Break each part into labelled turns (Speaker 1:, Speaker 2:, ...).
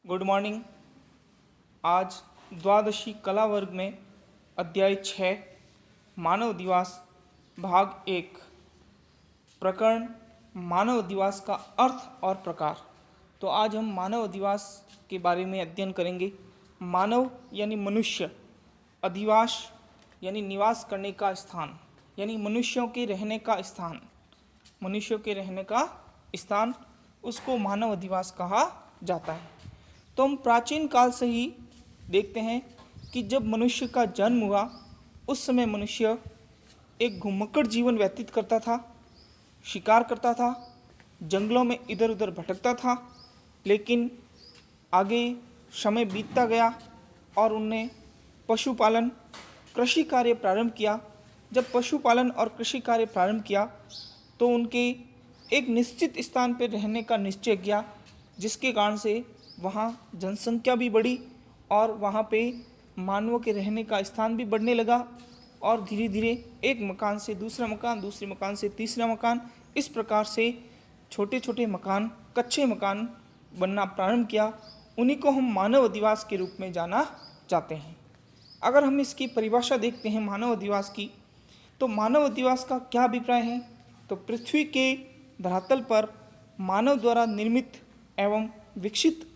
Speaker 1: Good morning. आज द्वादशी कला वर्ग में अध्याय 6 मानव दिवस भाग 1 प्रकरण मानव दिवस का अर्थ और प्रकार। तो आज हम मानव दिवस के बारे में अध्ययन करेंगे। मानव यानी मनुष्य, अधिवास यानी निवास करने का स्थान, यानी मनुष्यों के रहने का स्थान, उसको मानव अधिवास कहा जाता है। तो हम प्राचीन काल से ही देखते हैं कि जब मनुष्य का जन्म हुआ उस समय मनुष्य एक घुमक्कड़ जीवन व्यतीत करता था, शिकार करता था, जंगलों में इधर उधर भटकता था। लेकिन आगे समय बीतता गया और उनने पशुपालन, कृषि कार्य प्रारंभ किया। जब पशुपालन और कृषि कार्य प्रारंभ किया तो उनके एक निश्चित स्थान पर रहने का निश्चय किया, जिसके कारण से वहाँ जनसंख्या भी बढ़ी और वहाँ पे मानवों के रहने का स्थान भी बढ़ने लगा। और धीरे धीरे एक मकान से दूसरा मकान, दूसरे मकान से तीसरा मकान, इस प्रकार से छोटे छोटे मकान, कच्चे मकान बनना प्रारंभ किया। उन्हीं को हम मानव अधिवास के रूप में जाना जाते हैं। अगर हम इसकी परिभाषा देखते हैं मानव अधिवास की, तो मानव अधिवास का क्या अभिप्राय है? तो पृथ्वी के धरातल पर मानव द्वारा निर्मित एवं विकसित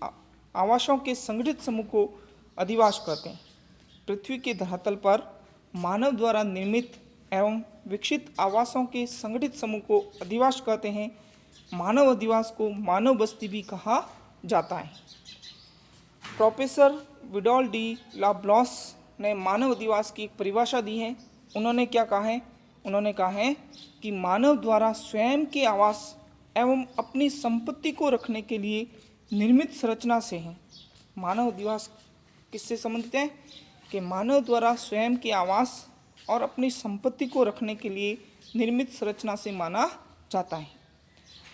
Speaker 1: आवासों के संगठित समूह को अधिवास कहते हैं। पृथ्वी के धरातल पर मानव द्वारा निर्मित एवं विकसित आवासों के संगठित समूह को अधिवास कहते हैं। मानव अधिवास को मानव बस्ती भी कहा जाता है। प्रोफेसर विडॉल डी ला ब्लॉस ने मानव अधिवास की एक परिभाषा दी है। उन्होंने क्या कहा है? उन्होंने कहा है कि मानव द्वारा स्वयं के आवास एवं अपनी संपत्ति को रखने के लिए निर्मित संरचना से है। मानव अधिवास किससे संबंधित है? कि मानव द्वारा स्वयं के आवास और अपनी संपत्ति को रखने के लिए निर्मित संरचना से माना जाता है।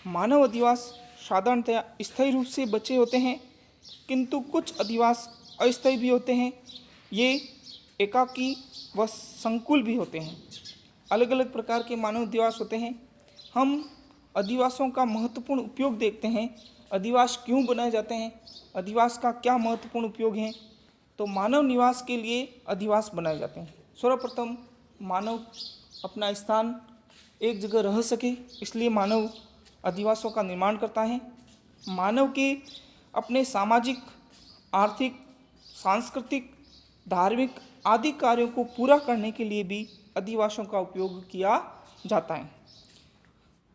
Speaker 1: मानव अधिवास साधारणतया स्थायी रूप से बचे होते हैं, किंतु कुछ अधिवास अस्थायी भी होते हैं। ये एकाकी व संकुल भी होते हैं। अलग अलग प्रकार के मानव अधिवास होते हैं। हम अधिवासों का महत्वपूर्ण उपयोग देखते हैं। अधिवास क्यों बनाए जाते हैं? अधिवास का क्या महत्वपूर्ण उपयोग है? तो मानव निवास के लिए अधिवास बनाए जाते हैं। सर्वप्रथम मानव अपना स्थान एक जगह रह सके, इसलिए मानव अधिवासों का निर्माण करता है। मानव के अपने सामाजिक, आर्थिक, सांस्कृतिक, धार्मिक आदि कार्यों को पूरा करने के लिए भी अधिवासों का उपयोग किया जाता है।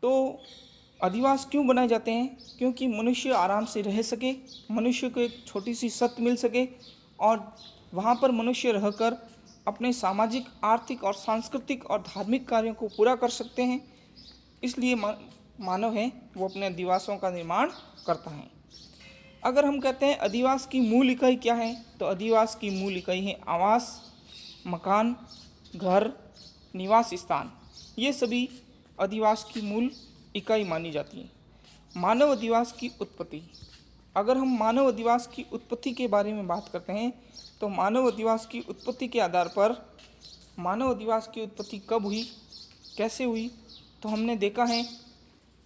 Speaker 1: तो अधिवास क्यों बनाए जाते हैं? क्योंकि मनुष्य आराम से रह सके, मनुष्य को एक छोटी सी सत्त मिल सके और वहाँ पर मनुष्य रहकर अपने सामाजिक, आर्थिक और सांस्कृतिक और धार्मिक कार्यों को पूरा कर सकते हैं। इसलिए मानव है वो अपने अधिवासों का निर्माण करता है। अगर हम कहते हैं अधिवास की मूल इकाई क्या है, तो अधिवास की मूल इकाई है आवास, मकान, घर, निवास स्थान। ये सभी अधिवास की मूल इकाई मानी जाती है। मानव अधिवास की उत्पत्ति। अगर हम मानव अधिवास की उत्पत्ति के बारे में बात करते हैं, तो मानव अधिवास की उत्पत्ति के आधार पर मानव अधिवास की उत्पत्ति कब हुई, कैसे हुई, तो हमने देखा है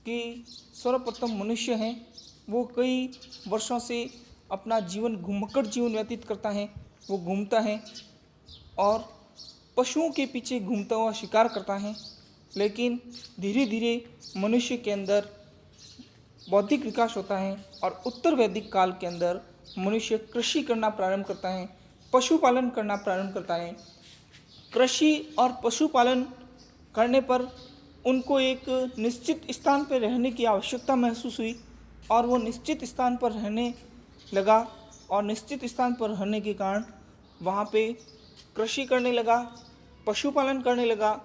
Speaker 1: कि सर्वप्रथम मनुष्य हैं वो कई वर्षों से अपना जीवन घुमक्कड़ जीवन व्यतीत करता है। वो घूमता है और पशुओं के पीछे घूमता हुआ शिकार करता है। लेकिन धीरे धीरे मनुष्य के अंदर बौद्धिक विकास होता है और उत्तर वैदिक काल के अंदर मनुष्य कृषि करना प्रारंभ करता है, पशुपालन करना प्रारंभ करता है। कृषि और पशुपालन करने पर उनको एक निश्चित स्थान पर रहने की आवश्यकता महसूस हुई और वो निश्चित स्थान पर रहने लगा और निश्चित स्थान पर रहने के कारण वहाँ पे कृषि करने लगा, पशुपालन करने लगा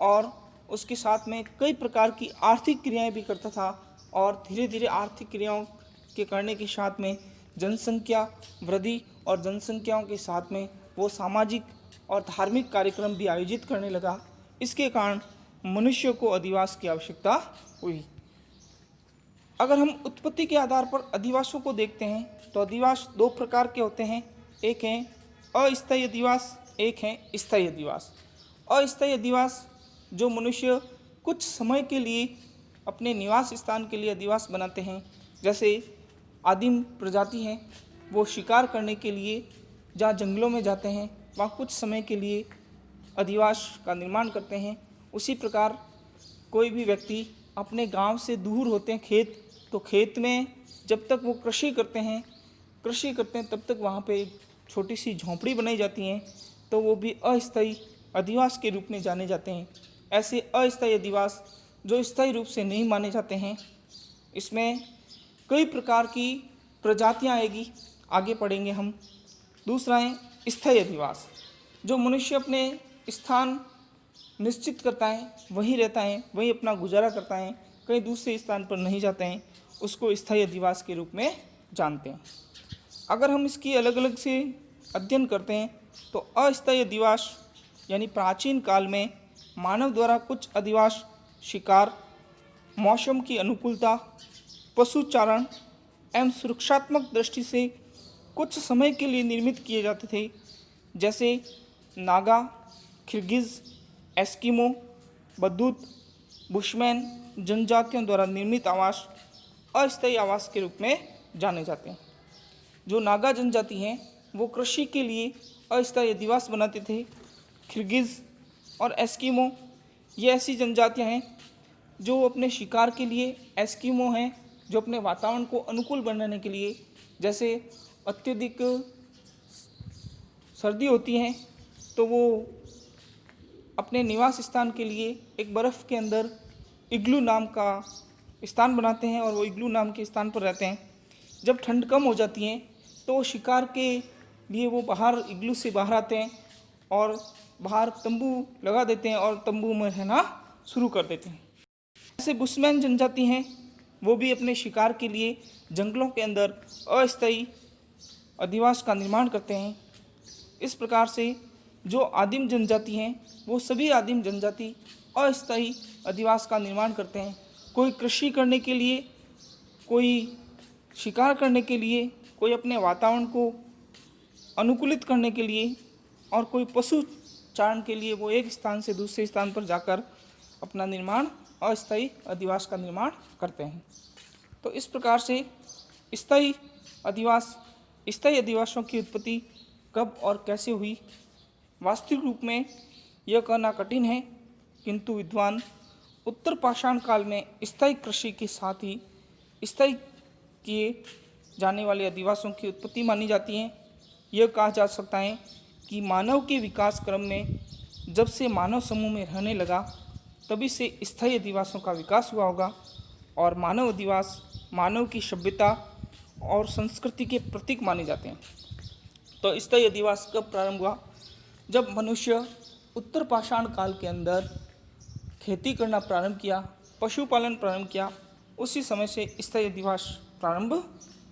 Speaker 1: और उसके साथ में कई प्रकार की आर्थिक क्रियाएं भी करता था। और धीरे धीरे आर्थिक क्रियाओं के करने के साथ में जनसंख्या वृद्धि और जनसंख्याओं के साथ में वो सामाजिक और धार्मिक कार्यक्रम भी आयोजित करने लगा। इसके कारण मनुष्य को अधिवास की आवश्यकता हुई। अगर हम उत्पत्ति के आधार पर अधिवासों को देखते हैं, तो अधिवास दो प्रकार के होते हैं। एक है अस्थायी अधिवास, एक है स्थायी अधिवास। अस्थायी अधिवास जो मनुष्य कुछ समय के लिए अपने निवास स्थान के लिए अधिवास बनाते हैं, जैसे आदिम प्रजाति हैं वो शिकार करने के लिए जहाँ जंगलों में जाते हैं वहाँ कुछ समय के लिए अधिवास का निर्माण करते हैं। उसी प्रकार कोई भी व्यक्ति अपने गांव से दूर होते हैं खेत, तो खेत में जब तक वो कृषि करते हैं तब तक वहाँ पे एक छोटी सी झोंपड़ी बनाई जाती हैं, तो वो भी अस्थायी अधिवास के रूप में जाने जाते हैं। ऐसे अस्थायी अधिवास जो स्थायी रूप से नहीं माने जाते हैं, इसमें कई प्रकार की प्रजातियाँ आएगी, आगे पढ़ेंगे हम। दूसरा है स्थायी अधिवास, जो मनुष्य अपने स्थान निश्चित करता है, वहीं रहता है, वहीं अपना गुजारा करता है, कहीं दूसरे स्थान पर नहीं जाते हैं, उसको स्थायी अधिवास के रूप में जानते हैं। अगर हम इसकी अलग अलग से अध्ययन करते हैं तो अस्थायी अधिवास यानी प्राचीन काल में मानव द्वारा कुछ अधिवास शिकार, मौसम की अनुकूलता, पशुचारण एवं सुरक्षात्मक दृष्टि से कुछ समय के लिए निर्मित किए जाते थे, जैसे नागा, किर्गिज, एस्किमो, बदूत, बुशमैन जनजातियों द्वारा निर्मित आवास अस्थायी आवास के रूप में जाने जाते हैं। जो नागा जनजाति हैं वो कृषि के लिए अस्थायी अधिवास बनाते थे। किर्गिज और एस्किमो ये ऐसी जनजातियां हैं जो अपने शिकार के लिए, एस्किमो हैं जो अपने वातावरण को अनुकूल बनाने के लिए, जैसे अत्यधिक सर्दी होती है तो वो अपने निवास स्थान के लिए एक बर्फ़ के अंदर इग्लू नाम का स्थान बनाते हैं और वो इग्लू नाम के स्थान पर रहते हैं। जब ठंड कम हो जाती है तो शिकार के लिए वो बाहर इग्लू से बाहर आते हैं और बाहर तंबू लगा देते हैं और तंबू में रहना शुरू कर देते हैं। ऐसे बुशमैन जनजाति हैं, वो भी अपने शिकार के लिए जंगलों के अंदर अस्थायी अधिवास का निर्माण करते हैं। इस प्रकार से जो आदिम जनजाति हैं वो सभी आदिम जनजाति अस्थायी अधिवास का निर्माण करते हैं। कोई कृषि करने के लिए, कोई शिकार करने के लिए, कोई अपने वातावरण को अनुकूलित करने के लिए और कोई पशु चारण के लिए वो एक स्थान से दूसरे स्थान पर जाकर अपना निर्माण, अस्थायी अधिवास का निर्माण करते हैं। तो इस प्रकार से स्थायी अधिवासों की उत्पत्ति कब और कैसे हुई, वास्तविक रूप में यह कहना कठिन है, किंतु विद्वान उत्तर पाषाण काल में स्थायी कृषि के साथ ही स्थायी किए जाने वाले अधिवासों की उत्पत्ति मानी जाती है। यह कहा जा सकता है कि मानव के विकास क्रम में जब से मानव समूह में रहने लगा तभी से स्थायी अधिवासों का विकास हुआ होगा और मानव अधिवास मानव की सभ्यता और संस्कृति के प्रतीक माने जाते हैं। तो स्थायी अधिवास कब प्रारंभ हुआ? जब मनुष्य उत्तर पाषाण काल के अंदर खेती करना प्रारंभ किया, पशुपालन प्रारंभ किया, उसी समय से स्थायी अधिवास प्रारंभ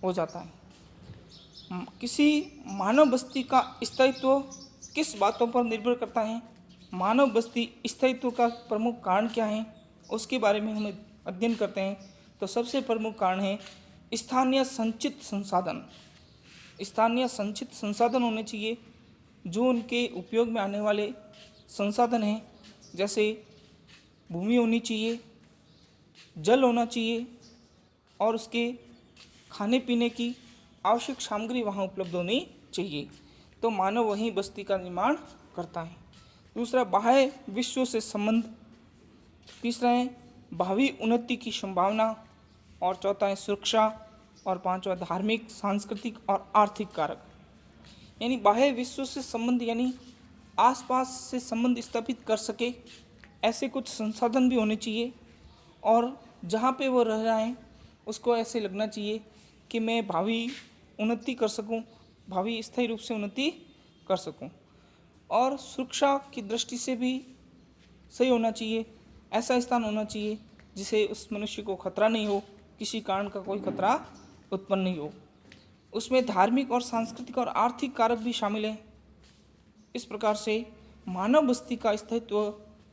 Speaker 1: हो जाता है। किसी मानव बस्ती का स्थायित्व किस बातों पर निर्भर करता है, मानव बस्ती स्थायित्व का प्रमुख कारण क्या है, उसके बारे में हम अध्ययन करते हैं। तो सबसे प्रमुख कारण है स्थानीय संचित संसाधन। स्थानीय संचित संसाधन होने चाहिए जो उनके उपयोग में आने वाले संसाधन हैं, जैसे भूमि होनी चाहिए, जल होना चाहिए और उसके खाने पीने की आवश्यक सामग्री वहाँ उपलब्ध होनी चाहिए। तो मानव वहीं बस्ती का निर्माण करता है। दूसरा, बाह्य विश्व से संबंध। तीसरा है भावी उन्नति की संभावना और चौथा है सुरक्षा और पांचवा धार्मिक, सांस्कृतिक और आर्थिक कारक। यानी बाह्य विश्व से संबंध यानी आसपास से संबंध स्थापित कर सके ऐसे कुछ संसाधन भी होने चाहिए और जहाँ पे वो रह रहा है उसको ऐसे लगना चाहिए कि मैं भावी उन्नति कर सकूं, भावी स्थायी रूप से उन्नति कर सकूं। और सुरक्षा की दृष्टि से भी सही होना चाहिए, ऐसा स्थान होना चाहिए जिसे उस मनुष्य को खतरा नहीं हो, किसी कारण का कोई खतरा उत्पन्न नहीं हो। उसमें धार्मिक और सांस्कृतिक और आर्थिक कारक भी शामिल हैं। इस प्रकार से मानव बस्ती का स्थायित्व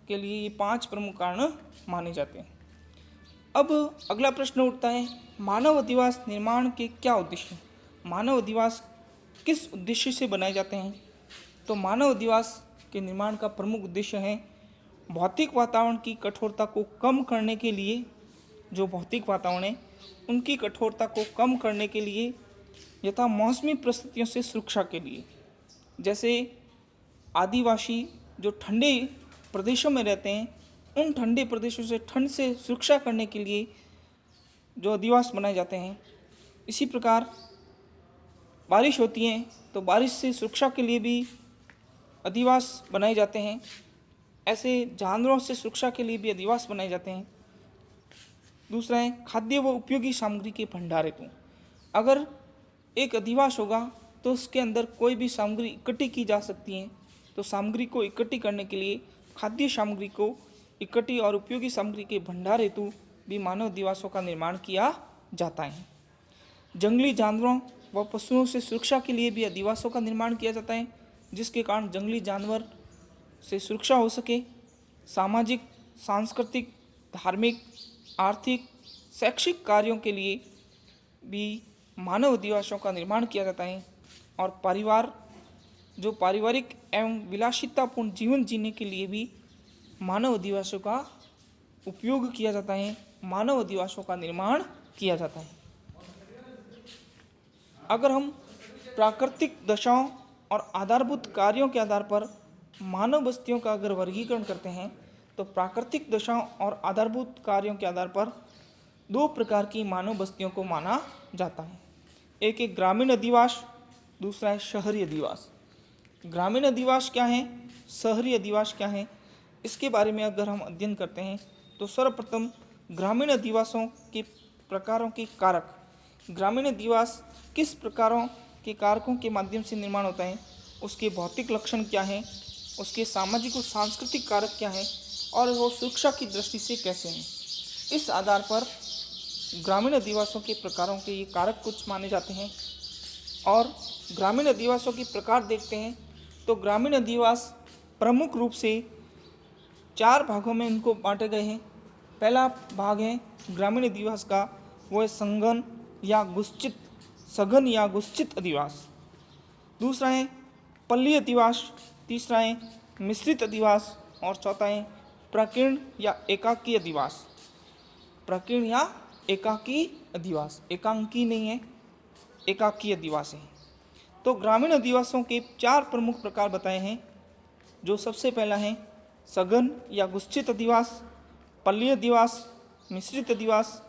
Speaker 1: के लिए ये 5 प्रमुख कारण माने जाते हैं। अब अगला प्रश्न उठता है, मानव अधिवास निर्माण के क्या उद्देश्य हैं? मानव अधिवास किस उद्देश्य से बनाए जाते हैं? तो मानव अधिवास के निर्माण का प्रमुख उद्देश्य है भौतिक वातावरण की कठोरता को कम करने के लिए, जो भौतिक वातावरण है उनकी कठोरता को कम करने के लिए यथा मौसमी परिस्थितियों से सुरक्षा के लिए, जैसे आदिवासी जो ठंडे प्रदेशों में रहते हैं, उन ठंडे प्रदेशों से ठंड से सुरक्षा करने के लिए जो अधिवास बनाए जाते हैं। इसी प्रकार बारिश होती है तो बारिश से सुरक्षा के लिए भी अधिवास बनाए जाते हैं। ऐसे जानवरों से सुरक्षा के लिए भी अधिवास बनाए जाते हैं। दूसरा है खाद्य व उपयोगी सामग्री के भंडार हेतु। अगर एक अधिवास होगा तो उसके अंदर कोई भी सामग्री इकट्ठी की जा सकती है, तो सामग्री को इकट्ठी करने के लिए खाद्य सामग्री को इकट्ठी और उपयोगी सामग्री के भंडार हेतु भी मानव अधिवासों का निर्माण किया जाता है। जंगली जानवरों व पशुओं से सुरक्षा के लिए भी अधिवासों का निर्माण किया जाता है, जिसके कारण जंगली जानवर से सुरक्षा हो सके। सामाजिक, सांस्कृतिक, धार्मिक, आर्थिक, शैक्षिक कार्यों के लिए भी मानव अधिवासों का निर्माण किया जाता है। और परिवार जो पारिवारिक एवं विलासितापूर्ण जीवन जीने के लिए भी मानव अधिवासों का उपयोग किया जाता है, मानव अधिवासों का निर्माण किया जाता है। अगर हम प्राकृतिक दशाओं और आधारभूत कार्यों के आधार पर मानव बस्तियों का अगर वर्गीकरण करते हैं, तो प्राकृतिक दशाओं और आधारभूत कार्यों के आधार पर दो प्रकार की मानव बस्तियों को माना जाता है। एक है ग्रामीण अधिवास, दूसरा है शहरी अधिवास। ग्रामीण अधिवास क्या है, शहरी अधिवास क्या है, इसके बारे में अगर हम अध्ययन करते हैं तो सर्वप्रथम ग्रामीण अधिवासों के प्रकारों के कारक, ग्रामीण अधिवास किस प्रकारों के कारकों के माध्यम से निर्माण होता है, उसके भौतिक लक्षण क्या हैं, उसके सामाजिक और सांस्कृतिक कारक क्या हैं और वो सुरक्षा की दृष्टि से कैसे हैं। इस आधार पर ग्रामीण अधिवासों के प्रकारों के ये कारक कुछ माने जाते हैं। और ग्रामीण अधिवासों के प्रकार देखते हैं तो ग्रामीण अधिवास प्रमुख रूप से 4 भागों में इनको बांटे गए हैं। पहला भाग है ग्रामीण अधिवास का, वो है सघन या गुच्छित अधिवास। दूसरा है पल्ली अधिवास, तीसरा है मिश्रित अधिवास और चौथा है प्रकीर्ण या एकाकी अधिवास। प्रकीर्ण या एकाकी अधिवास, एकांकी नहीं है, एकाकी अधिवास है। तो ग्रामीण अधिवासों के 4 प्रमुख प्रकार बताए हैं, जो सबसे पहला है सघन या गुच्छित अधिवास, पल्ली अधिवास, मिश्रित अधिवास,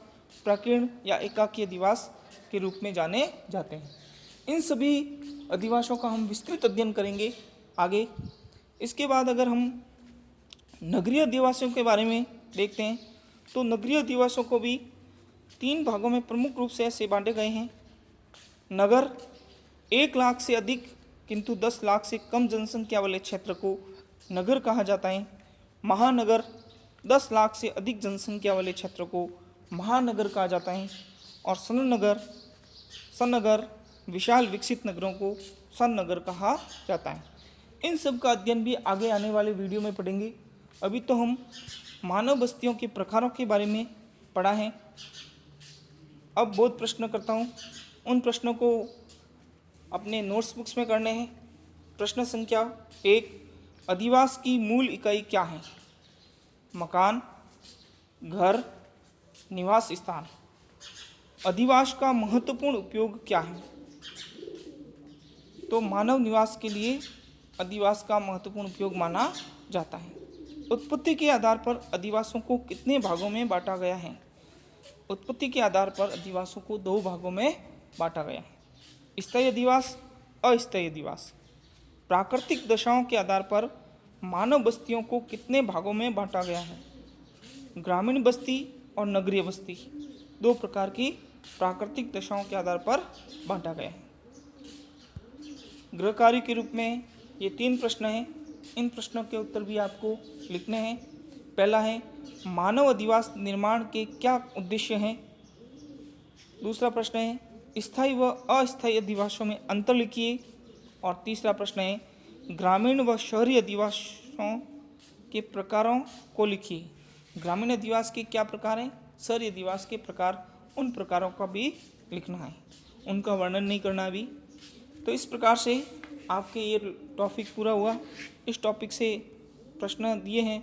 Speaker 1: प्रकीर्ण या एकाकी अधिवास के रूप में जाने जाते हैं। इन सभी अधिवासों का हम विस्तृत अध्ययन करेंगे आगे। इसके बाद अगर हम नगरीय अधिवासों के बारे में देखते हैं तो नगरीय अधिवासों को भी 3 भागों में प्रमुख रूप से ऐसे बांटे गए हैं। नगर 1 लाख से अधिक किंतु 10 लाख से कम जनसंख्या वाले क्षेत्र को नगर कहा जाता है। महानगर 10 लाख से अधिक जनसंख्या वाले क्षेत्र को महानगर कहा जाता है। और सन्नगर विशाल विकसित नगरों को सन्नगर कहा जाता है। इन सब का अध्ययन भी आगे आने वाले वीडियो में पढ़ेंगे। अभी तो हम मानव बस्तियों के प्रकारों के बारे में पढ़ा है। अब बहुत प्रश्न करता हूँ, उन प्रश्नों को अपने नोट्स बुक्स में करने हैं। प्रश्न संख्या 1, अधिवास की मूल इकाई क्या है? मकान, घर, निवास स्थान। अधिवास का महत्वपूर्ण उपयोग क्या है? तो मानव निवास के लिए अधिवास का महत्वपूर्ण उपयोग माना जाता है। उत्पत्ति के आधार पर अधिवासों को कितने भागों में बांटा गया है? उत्पत्ति के आधार पर अधिवासों को 2 भागों में बांटा गया है, स्थायी अधिवास, अस्थायी अधिवास। प्राकृतिक दशाओं के आधार पर मानव बस्तियों को कितने भागों में बांटा गया है? ग्रामीण बस्ती और नगरीय बस्ती, 2 प्रकार की प्राकृतिक दशाओं के आधार पर बांटा गया है। गृह कार्य के रूप में ये 3 प्रश्न हैं। इन प्रश्नों के उत्तर भी आपको लिखने हैं। पहला है मानव अधिवास निर्माण के क्या उद्देश्य हैं? दूसरा प्रश्न है स्थायी व अस्थायी अधिवासों में अंतर लिखिए। और तीसरा प्रश्न है ग्रामीण व शहरी अधिवासों के प्रकारों को लिखिए। ग्रामीण अधिवास के क्या प्रकार हैं, शहरी अधिवास के प्रकार, उन प्रकारों का भी लिखना है, उनका वर्णन नहीं करना अभी। तो इस प्रकार से आपके ये टॉपिक पूरा हुआ। इस टॉपिक से प्रश्न दिए हैं